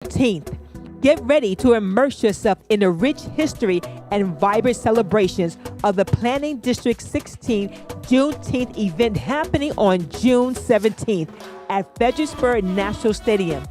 Juneteenth. Get ready to immerse yourself in the rich history and vibrant celebrations of the Planning District 16 Juneteenth event happening on June 17th at Fredericksburg National Stadium.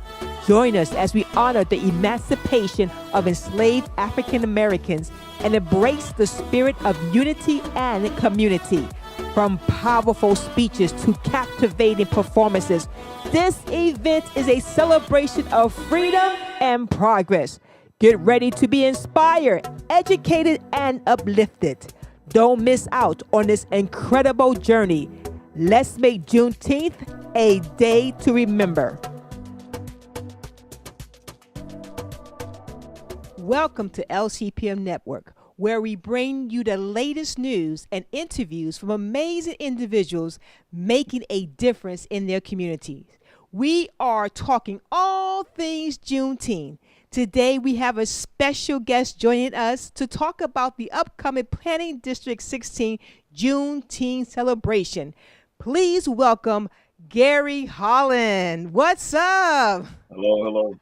Join us as we honor the emancipation of enslaved African Americans and embrace the spirit of unity and community. From powerful speeches to captivating performances, this event is a celebration of freedom and progress. Get ready to be inspired, educated, and uplifted. Don't miss out on this incredible journey. Let's make Juneteenth a day to remember. Welcome to LCPM Network, where we bring you the latest news and interviews from amazing individuals making a difference in their communities. We are talking all things Juneteenth. Today we have a special guest joining us to talk about the upcoming Planning District 16 Juneteenth celebration. Please welcome Gary Holland. What's up? Hello.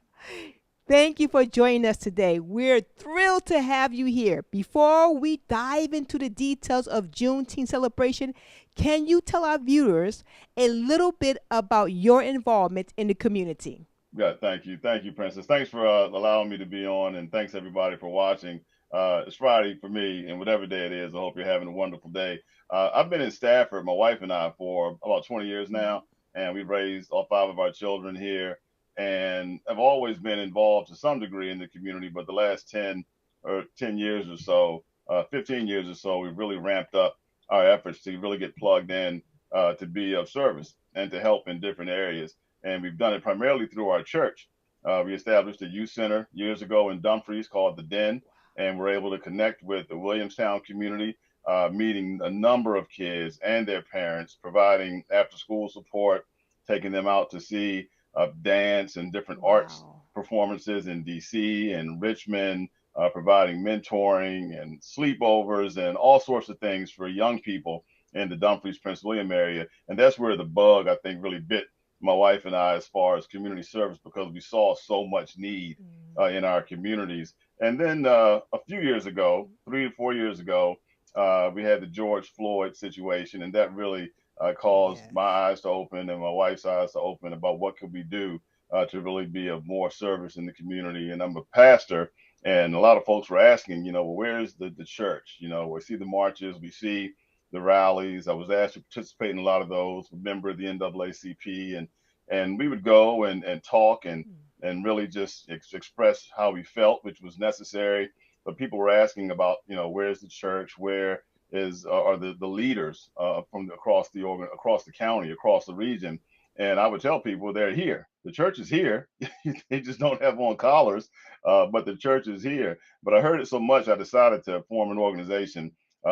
Thank you for joining us today. We're thrilled to have you here. Before we dive into the details of Juneteenth celebration, can you tell our viewers a little bit about your involvement in the community? Yeah, thank you. Thank you, Princess. Thanks for allowing me to be on, and thanks everybody for watching. It's Friday for me, and whatever day it is, I hope you're having a wonderful day. I've been in Stafford, my wife and I, for about 20 years now, and we've raised all 5 of our children here, and I've always been involved to some degree in the community, but the last 10 years or so, 15 years or so, we've really ramped up our efforts to really get plugged in to be of service and to help in different areas. And we've done it primarily through our church. We established a youth center years ago in Dumfries called The Den, and we're able to connect with the Williamstown community, meeting a number of kids and their parents, providing after-school support, taking them out to see dance and different arts performances in DC and Richmond, providing mentoring and sleepovers and all sorts of things for young people in the Dumfries, Prince William area. And that's where the bug, I think, really bit my wife and I as far as community service, because we saw so much need in our communities. And then a few years ago, 3 to 4 years ago, we had the George Floyd situation, and that really caused my eyes to open and my wife's eyes to open about what could we do to really be of more service in the community. And I'm a pastor, and a lot of folks were asking, well, where's the church? We see the marches, we see the rallies. I was asked to participate in a lot of those, a member of the NAACP, and we would go and talk and really just express how we felt, which was necessary. But people were asking about, where's the church? Where are the leaders from across the county, across the region? And I would tell people they're here. The church is here. They just don't have on collars, but the church is here. But I heard it so much, I decided to form an organization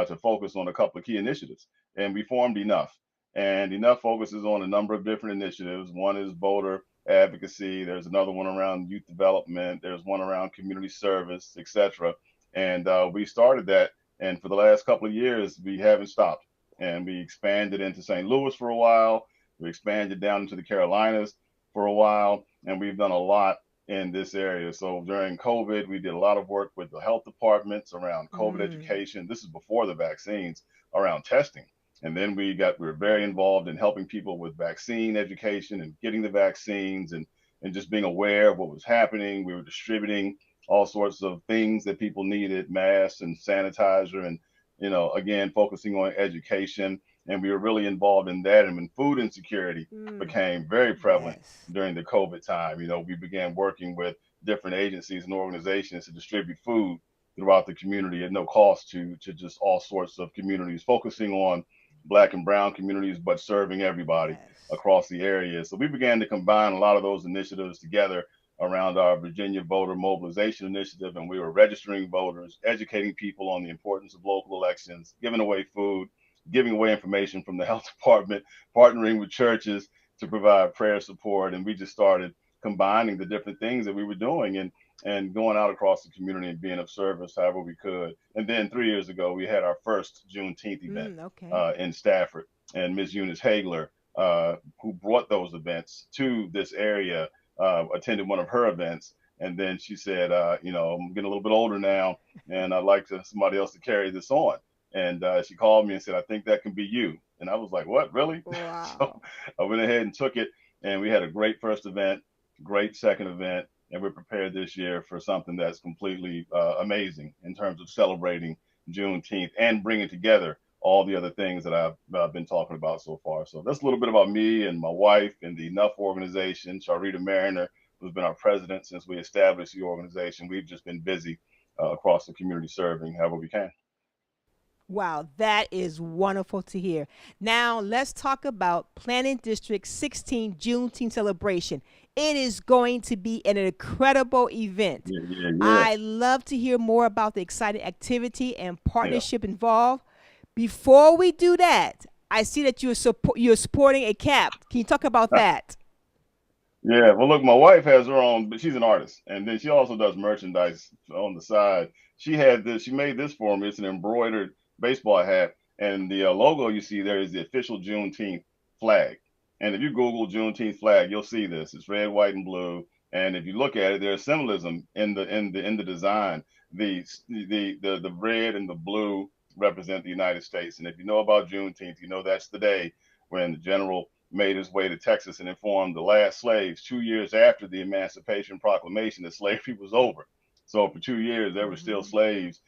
to focus on a couple of key initiatives. And we formed Enough. And Enough focuses on a number of different initiatives. One is voter advocacy. There's another one around youth development. There's one around community service, etc. And we started that. And for the last couple of years, we haven't stopped. And we expanded into St. Louis for a while. We expanded down into the Carolinas for a while. And we've done a lot in this area. So during COVID, we did a lot of work with the health departments around COVID education. This is before the vaccines, around testing. And then we were very involved in helping people with vaccine education and getting the vaccines and just being aware of what was happening. We were distributing all sorts of things that people needed, masks and sanitizer, and, again, focusing on education. And we were really involved in that. And when food insecurity became very prevalent during the COVID time, we began working with different agencies and organizations to distribute food throughout the community at no cost to just all sorts of communities, focusing on Black and brown communities, but serving everybody across the area. So we began to combine a lot of those initiatives together around our Virginia Voter Mobilization Initiative. And we were registering voters, educating people on the importance of local elections, giving away food, giving away information from the health department, partnering with churches to provide prayer support. And we just started combining the different things that we were doing and going out across the community and being of service however we could. And then 3 years ago, we had our first Juneteenth event in Stafford. And Ms. Eunice Hagler, who brought those events to this area, attended one of her events And then she said, I'm getting a little bit older now, and I'd like somebody else to carry this on. And she called me and said, I think that can be you. And I was like, what, really? So Wow. I went ahead and took it, and we had a great first event, great second event, and we're prepared this year for something that's completely amazing in terms of celebrating Juneteenth and bringing together all the other things that I've been talking about so far. So that's a little bit about me and my wife and the Enough organization. Sharita Mariner, who's been our president since we established the organization. We've just been busy across the community serving however we can. Wow, that is wonderful to hear. Now, let's talk about Planning District 16 Juneteenth celebration. It is going to be an incredible event. Yeah, yeah, yeah, I love to hear more about the exciting activity and yeah. partnership involved. Before we do that, I see that you're sporting a cap. Can you talk about that? Yeah, well, look, my wife has her own, but she's an artist, and then she also does merchandise on the side. She had this, she made this for me. It's an embroidered baseball hat, and the logo you see there is the official Juneteenth flag. And if you Google Juneteenth flag, you'll see this. It's red, white, and blue. And if you look at it, there's symbolism in the design. The red and the blue represent the United States. And if you know about Juneteenth, you know that's the day when the general made his way to Texas and informed the last slaves 2 years after the Emancipation Proclamation that slavery was over. So for 2 years, there were still Hmm. slaves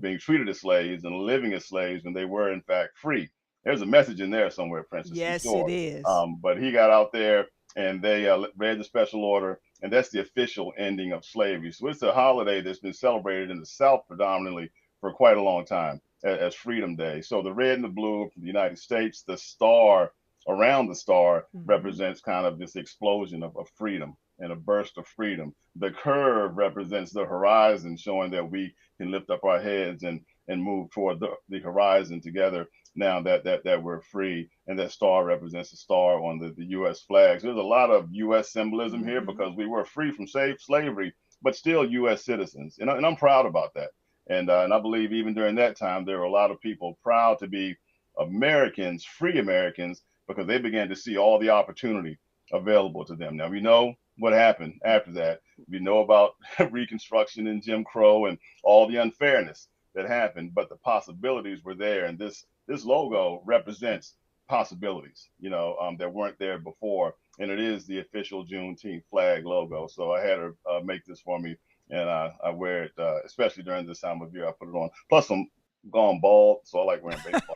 being treated as slaves and living as slaves when they were in fact free. There's a message in there somewhere, Princess, I'm Yes, it sure. is. But he got out there and they read the special order, and that's the official ending of slavery. So it's a holiday that's been celebrated in the South predominantly for quite a long time as Freedom Day. So the red and the blue from the United States, the star around the star Hmm. represents kind of this explosion of freedom and a burst of freedom. The curve represents the horizon, showing that we can lift up our heads and move toward the horizon together now that we're free. And that star represents the star on the U.S. flag. So there's a lot of U.S. symbolism here Hmm. because we were free from slavery, but still U.S. citizens. And I'm proud about that. And I believe even during that time, there were a lot of people proud to be Americans, free Americans, because they began to see all the opportunity available to them. Now we know what happened after that. We know about Reconstruction and Jim Crow and all the unfairness that happened, but the possibilities were there, and this logo represents possibilities, that weren't there before, and it is the official Juneteenth flag logo. So I had her make this for me, and I wear it, especially during this time of year. I put it on. Plus, I'm gone bald, so I like wearing baseball.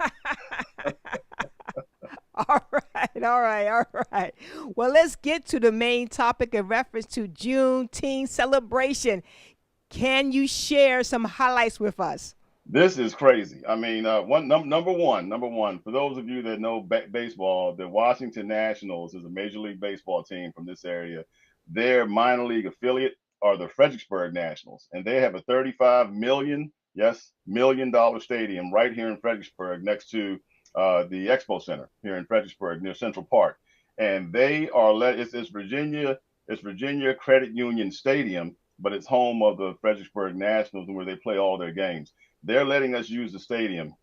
All right, all right, all right. Well, let's get to the main topic in reference to Juneteenth celebration. Can you share some highlights with us? This is crazy. I mean, number one, for those of you that know baseball, the Washington Nationals is a Major League Baseball team from this area. Their minor league affiliate are the Fredericksburg Nationals, and they have a 35 million, yes, $1 million stadium right here in Fredericksburg, next to the Expo Center here in Fredericksburg near Central Park. And they are it's Virginia Credit Union Stadium, but it's home of the Fredericksburg Nationals and where they play all their games. They're letting us use the stadium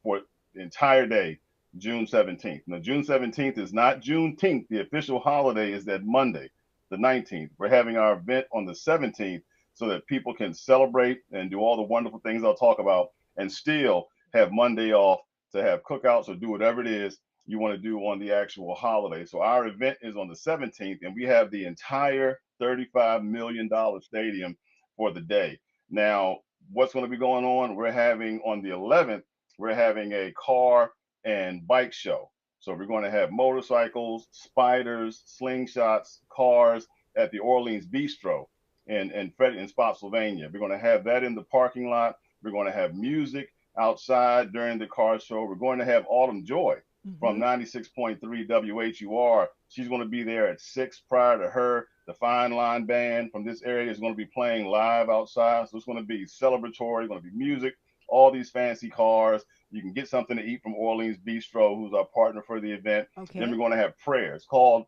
for the entire day, June 17th. Now, June 17th is not Juneteenth. The official holiday is that Monday, the 19th. We're having our event on the 17th so that people can celebrate and do all the wonderful things I'll talk about and still have Monday off to have cookouts or do whatever it is you want to do on the actual holiday. So our event is on the 17th, and we have the entire $35 million stadium for the day. Now, what's going to be going on? We're having on the 11th, we're having a car and bike show. So we're going to have motorcycles, spiders, slingshots, cars at the Orleans Bistro in Spotsylvania. We're going to have that in the parking lot. We're going to have music outside during the car show. We're going to have Autumn Joy from Hmm. 96.3 WHUR. She's going to be there at 6 prior to her. The Fine Line Band from this area is going to be playing live outside. So it's going to be celebratory, going to be music, all these fancy cars. You can get something to eat from Orleans Bistro, who's our partner for the event. Then we're Okay. going to have prayers called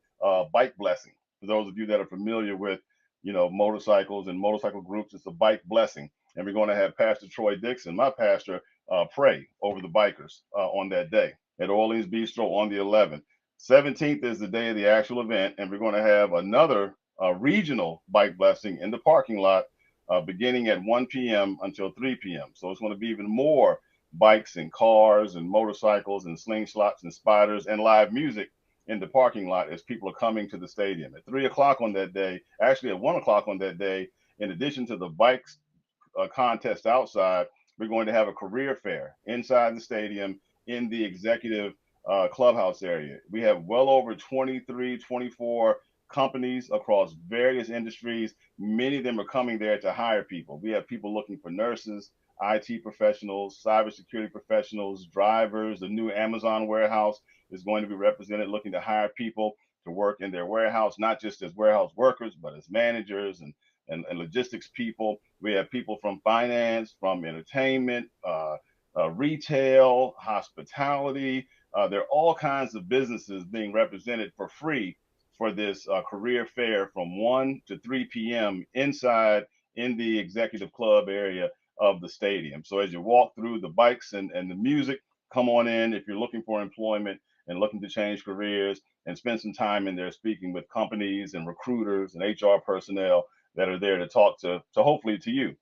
Bike Blessing. For those of you that are familiar with, motorcycles and motorcycle groups, it's a bike blessing. And we're going to have Pastor Troy Dixon, my pastor, pray over the bikers on that day at Orleans Bistro on the 11th. 17th is the day of the actual event, and we're going to have another regional bike blessing in the parking lot beginning at 1 p.m. until 3 p.m. So it's going to be even more bikes and cars and motorcycles and slingshots and spiders and live music in the parking lot as people are coming to the stadium. At 3 o'clock on that day, actually at 1 o'clock on that day, in addition to the bikes contest outside, we're going to have a career fair inside the stadium in the executive clubhouse area. We have well over 23, 24 companies across various industries. Many of them are coming there to hire people. We have people looking for nurses, IT professionals, cybersecurity professionals, drivers. The new Amazon warehouse is going to be represented looking to hire people to work in their warehouse, not just as warehouse workers, but as managers and logistics people. We have people from finance, from entertainment, retail, hospitality. There are all kinds of businesses being represented for free for this career fair from 1 to 3 p.m. inside in the executive club area of the stadium. So as you walk through the bikes and the music, come on in if you're looking for employment and looking to change careers, and spend some time in there speaking with companies and recruiters and HR personnel that are there to talk to hopefully to you.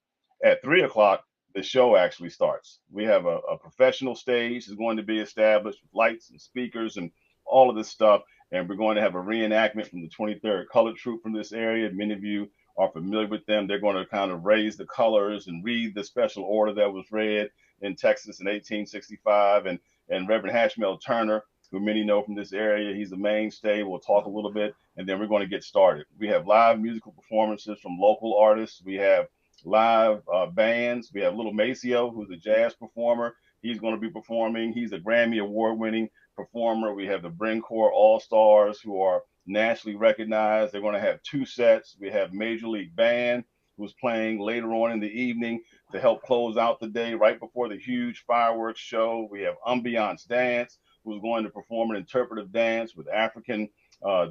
At 3 o'clock, the show actually starts. We have a professional stage is going to be established with lights and speakers and all of this stuff. And we're going to have a reenactment from the 23rd Colored Troop from this area. Many of you are familiar with them. They're going to kind of raise the colors and read the special order that was read in Texas in 1865. And Reverend Hatchmel Turner, who many know from this area, he's a mainstay. We'll talk a little bit, and then we're going to get started. We have live musical performances from local artists. We have live bands. We have Little Maceo, who's a jazz performer. He's going to be performing. He's a Grammy Award-winning performer. We have the Brincore All-Stars, who are nationally recognized. They're going to have 2 sets. We have Major League Band, who's playing later on in the evening to help close out the day right before the huge fireworks show. We have Ambiance Dance, who's going to perform an interpretive dance with African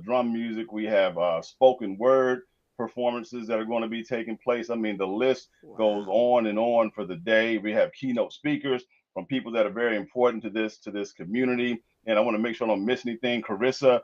drum music. We have spoken word performances that are going to be taking place. I mean, the list goes on and on for the day. We have keynote speakers from people that are very important to this community. And I want to make sure I don't miss anything. Carissa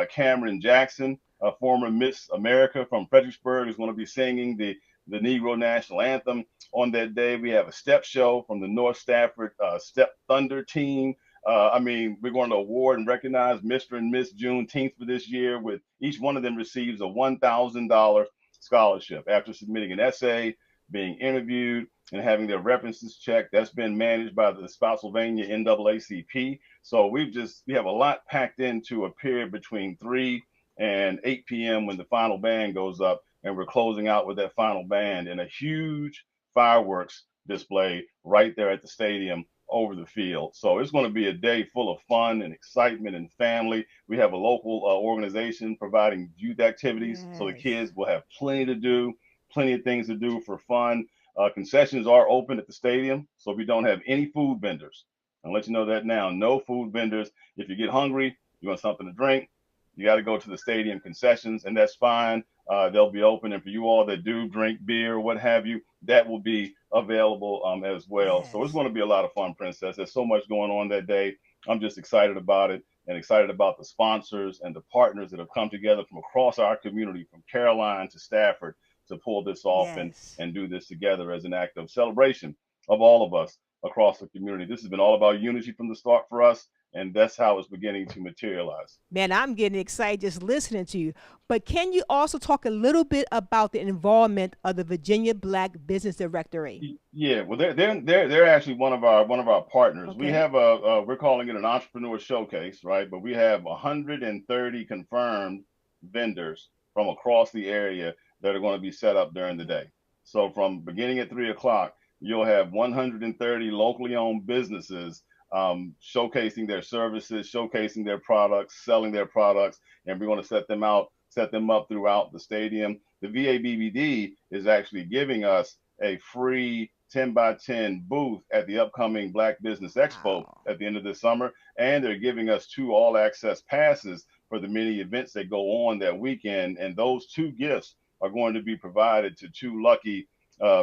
Cameron Jackson, a former Miss America from Fredericksburg, is going to be singing the Negro National Anthem on that day. We have a step show from the North Stafford Step Thunder team. I mean, we're going to award and recognize Mr. and Miss Juneteenth for this year, with each one of them receives a $1,000 scholarship after submitting an essay, being interviewed, and having their references checked. That's been managed by the Spotsylvania NAACP. So we have a lot packed into a period between 3 and 8 p.m. when the final band goes up, and we're closing out with that final band in a huge fireworks display right there at the stadium over the field. So it's going to be a day full of fun and excitement and family. We have a local organization providing youth activities, so the kids will have plenty to do, plenty of things to do for fun. Concessions are open at the stadium, so we don't have any food vendors. I'll let you know that now. No food vendors. If you get hungry, you want something to drink, you got to go to the stadium concessions, and that's fine. They'll be open. And for you all that do drink beer or what have you, that will be available as well. So it's going to be a lot of fun, Princess. There's so much going on that day. I'm just excited about it, and excited about the sponsors and the partners that have come together from across our community, from Caroline to Stafford, to pull this off and do this together as an act of celebration of all of us across the community. This has been all about unity from the start for us, and that's how it's beginning to materialize. Man, I'm getting excited just listening to you. But can you also talk a little bit about the involvement of the Virginia Black Business Directory? Yeah, well, they're actually one of our partners. Okay. We have we're calling it an entrepreneur showcase, right? But we have 130 confirmed vendors from across the area that are going to be set up during the day. So from beginning at 3 o'clock, you'll have 130 locally owned businesses showcasing their services, showcasing their products, selling their products, and we're going to set them up throughout the stadium. The VABBD is actually giving us a free 10 by 10 booth at the upcoming Black Business Expo at the end of this summer, and they're giving us 2 all access passes for the many events that go on that weekend, and those 2 gifts are going to be provided to 2 lucky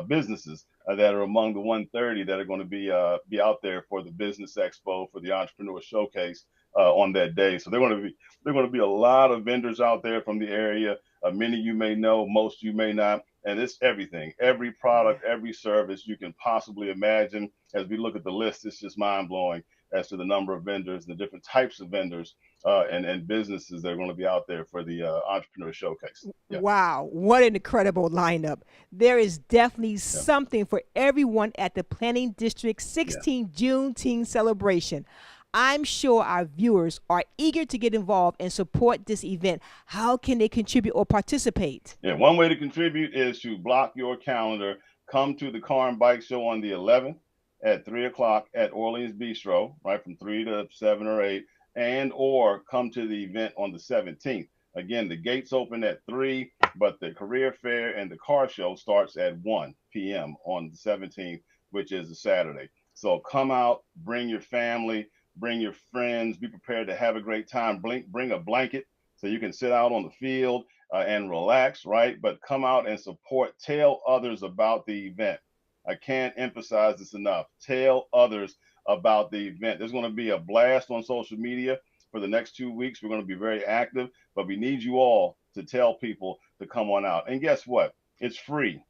businesses that are among the 130 that are going to be out there for the Business Expo, for the Entrepreneur Showcase on that day. So they're going to be a lot of vendors out there from the area. Many you may know, most you may not. And it's everything, every product, every service you can possibly imagine. As we look at the list, it's just mind blowing as to the number of vendors, the different types of vendors, and businesses that are going to be out there for the Entrepreneur Showcase. Yeah. Wow, what an incredible lineup. There is definitely Yeah. something for everyone at the Planning District 16 Juneteenth celebration. I'm sure our viewers are eager to get involved and support this event. How can they contribute or participate? Yeah, one way to contribute is to block your calendar. Come to the Car and Bike Show on the 11th at 3 o'clock at Orleans Bistro, right, from 3 to 7 or 8, and or come to the event on the 17th. Again, the gates open at 3, but the career fair and the car show starts at 1 p.m. on the 17th, which is a Saturday. So come out, bring your family, bring your friends, be prepared to have a great time. Bring a blanket so you can sit out on the field and relax, right? But come out and support. Tell others about the event. I can't emphasize this enough. Tell others about the event. There's going to be a blast on social media for the next 2 weeks. We're going to be very active, but we need you all to tell people to come on out. And guess what? It's free.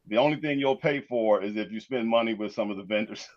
The only thing you'll pay for is if you spend money with some of the vendors.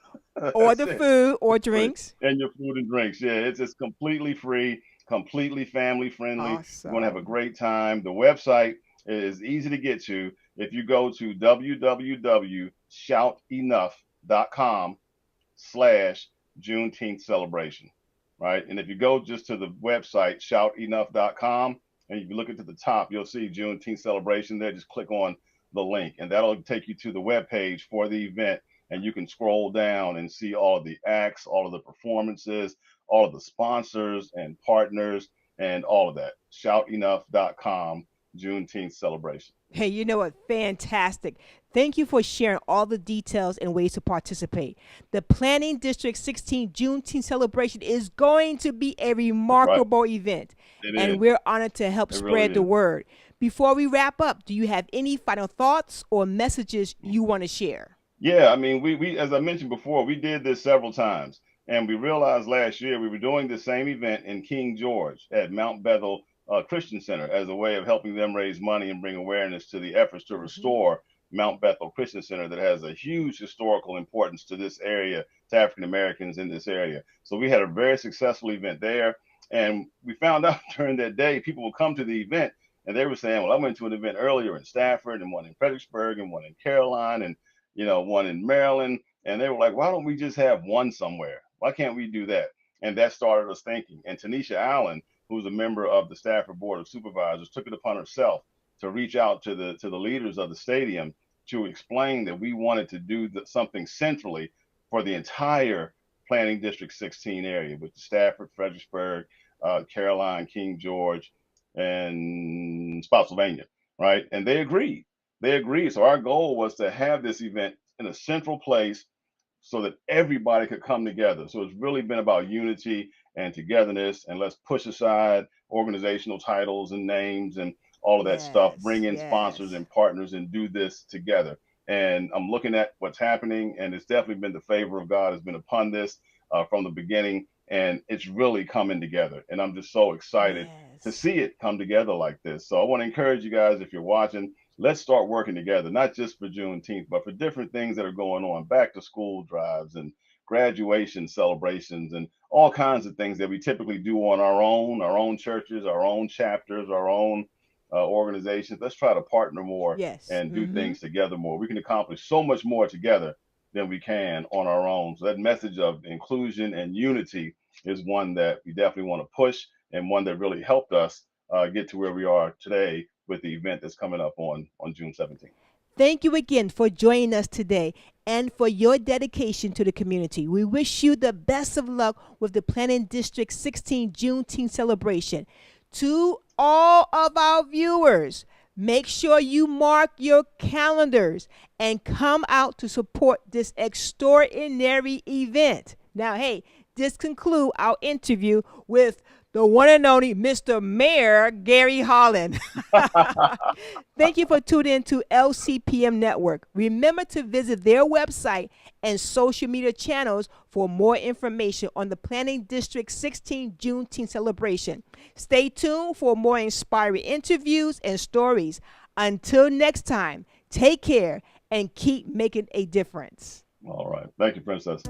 Or the food or drinks. And your food and drinks. Yeah, it's completely free, completely family friendly. Awesome. We're going to have a great time. The website is easy to get to. If you go to www.shoutenough.com/Juneteenth celebration, right? And if you go just to the website, shoutenough.com, and if you look into the top, you'll see Juneteenth celebration there. Just click on the link, and that'll take you to the webpage for the event. And you can scroll down and see all of the acts, all of the performances, all of the sponsors and partners, and all of that. Shoutenough.com, Juneteenth celebration. Hey, you know what? Fantastic. Thank you for sharing all the details and ways to participate. The Planning District 16 Juneteenth celebration is going to be a remarkable event, and we're honored to help spread the word. Before we wrap up, do you have any final thoughts or messages you want to share? Yeah, I mean, we as I mentioned before, we did this several times, and we realized last year we were doing the same event in King George at Mount Bethel Christian Center as a way of helping them raise money and bring awareness to the efforts to restore Mount Bethel Christian Center that has a huge historical importance to this area, to African Americans in this area. So we had a very successful event there, and we found out during that day people would come to the event and they were saying, well, I went to an event earlier in Stafford and one in Fredericksburg and one in Caroline and one in Maryland. And they were like, why don't we just have one somewhere? Why can't we do that? And that started us thinking. And Tanisha Allen, who's a member of the Stafford Board of Supervisors, took it upon herself to reach out to the leaders of the stadium to explain that we wanted to do something centrally for the entire Planning District 16 area, with Stafford, Fredericksburg, Caroline, King George, and Spotsylvania, right? And they agreed. So our goal was to have this event in a central place so that everybody could come together. So it's really been about unity and togetherness, and let's push aside organizational titles and names and all of that stuff, bring in sponsors and partners and do this together. And I'm looking at what's happening, and it's definitely been the favor of God has been upon this from the beginning, and it's really coming together. And I'm just so excited to see it come together like this. So I want to encourage you guys, if you're watching, let's start working together, not just for Juneteenth, but for different things that are going on, back to school drives and graduation celebrations and all kinds of things that we typically do on our own churches, our own chapters, our own organizations. Let's try to partner more and do things together more. We can accomplish so much more together than we can on our own. So that message of inclusion and unity is one that we definitely want to push, and one that really helped us get to where we are today with the event that's coming up on June 17th. Thank you again for joining us today and for your dedication to the community. We wish you the best of luck with the Planning District 16 Juneteenth celebration. To all of our viewers, make sure you mark your calendars and come out to support this extraordinary event. Now, hey, this concludes our interview with the one and only Mr. Mayor Gary Holland. Thank you for tuning in to LCPM Network. Remember to visit their website and social media channels for more information on the Planning District 16 Juneteenth celebration. Stay tuned for more inspiring interviews and stories. Until next time, take care and keep making a difference. All right. Thank you, Princess.